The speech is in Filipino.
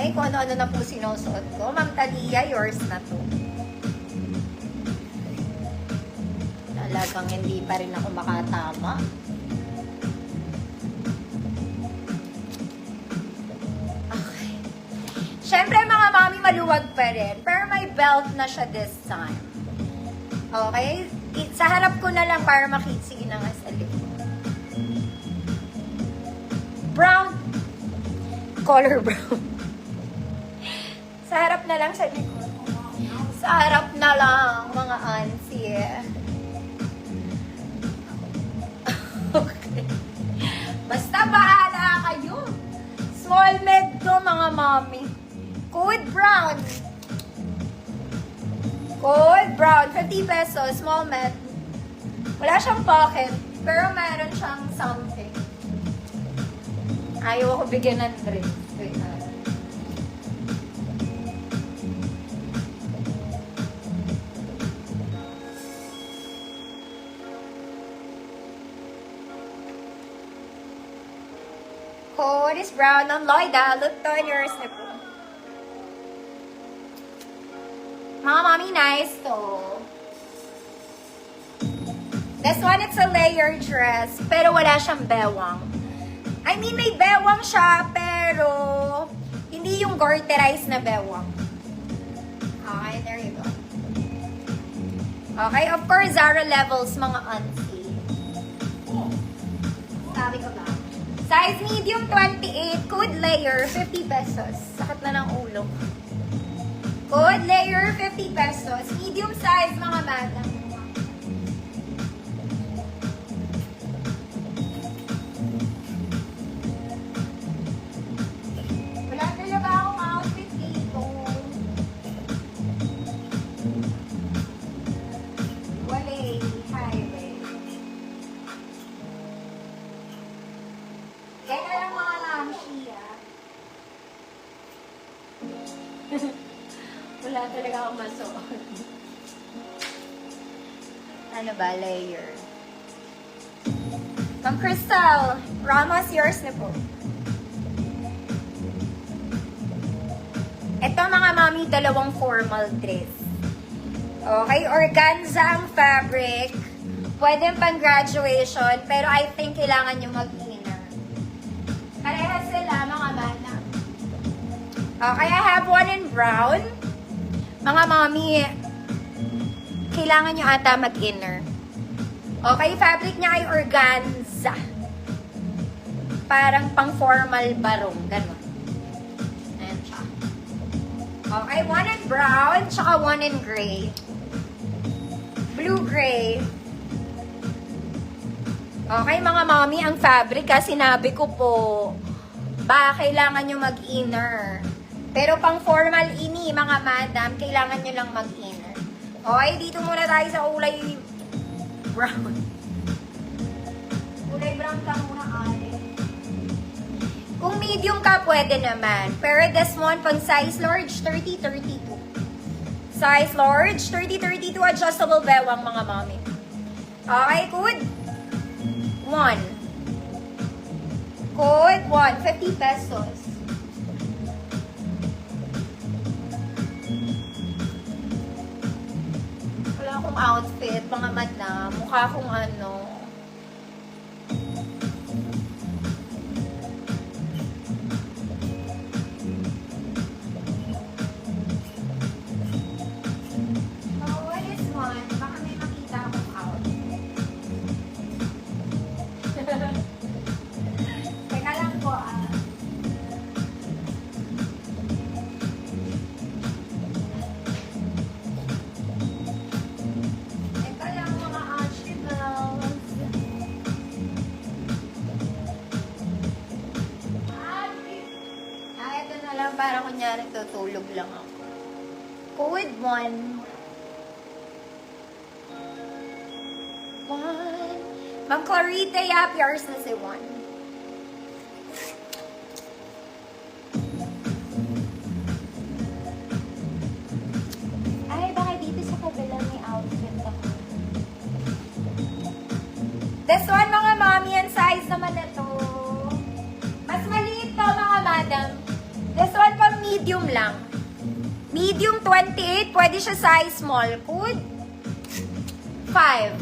Okay, kung ano-ano na po sinusuot ko. Ma'am Talia, yours na to. Talagang hindi pa rin ako makatama. Okay. Siyempre mga mami, maluwag pa rin. Pero may belt na siya this time. Okay? Sa harap ko na lang para makita. Sige na nga sa likod. Brown. Color brown. Sa harap na lang sa likod. Sa harap na lang, mga auntie. Okay. Basta bahala kayo. Small med to, mga mommy. Code brown. Code brown. 50 pesos. Small med. Wala siyang pocket. Pero meron siyang something. Ayaw ako bigyan ng drink. Wait na. Code is brown on Loida. Look to yours na po. Mga mommy, nice to. This one, it's a layered dress. Pero wala siyang bewang. I mean, may bewang siya, pero hindi yung garterized na bewang. Okay, there you go. Okay, of course, Zara levels, mga auntie. Sabi ko ba? Size medium 28, code layer 50 pesos. Sakit na ng ulo. Code layer 50 pesos. Medium size, mga bata. Wala talaga akong outfit dito. Wale, highway. Kaya lang mga lamshi, ah. Wala talaga akong masuot. Ano ba, layer? Ma'am Crystal, Ramos, yours na po. Ito mga mami, dalawang formal dress. Okay, organza ang fabric. Pwede pang graduation, pero I think kailangan nyo mag-inner. Parehas sila, mga bata. Okay, I have one in brown. Mga mami, kailangan nyo ata mag-inner. Okay, fabric niya ay organza. Parang pang-formal barong, gano'n. Ayan siya. Okay, one in brown, tsaka one in gray. Blue-gray. Okay, mga mami, ang fabric, sinabi ko po, kailangan nyo mag-inner. Pero pang formal ini, mga madam, kailangan nyo lang mag-inner. Okay, dito muna tayo sa kulay brown. Kulay brown ka muna, ate. Kung medium ka, pwede naman. Pero this one, pang size large, 30-32. Size large, 30-32, adjustable bewang, mga mami. Okay, good. One. Code 1, 50 pesos. Wala akong outfit, mga madam. Mukha akong ano. Oh, what is one? Baka may makita akong outfit. Teka lang po, ah. Teka lang, mga archibald. Ito na lang, para kunyari tutulog lang ako. Code 1. Ma'am Clarita Yap, yours na si 1. Ay, baka dito sa kabila may outfit ako. This one, mga mami, ang size naman na to. Mas maliit pa, mga madam. This one, pang medium lang. Medium 28, pwede siya size small. Good. 5.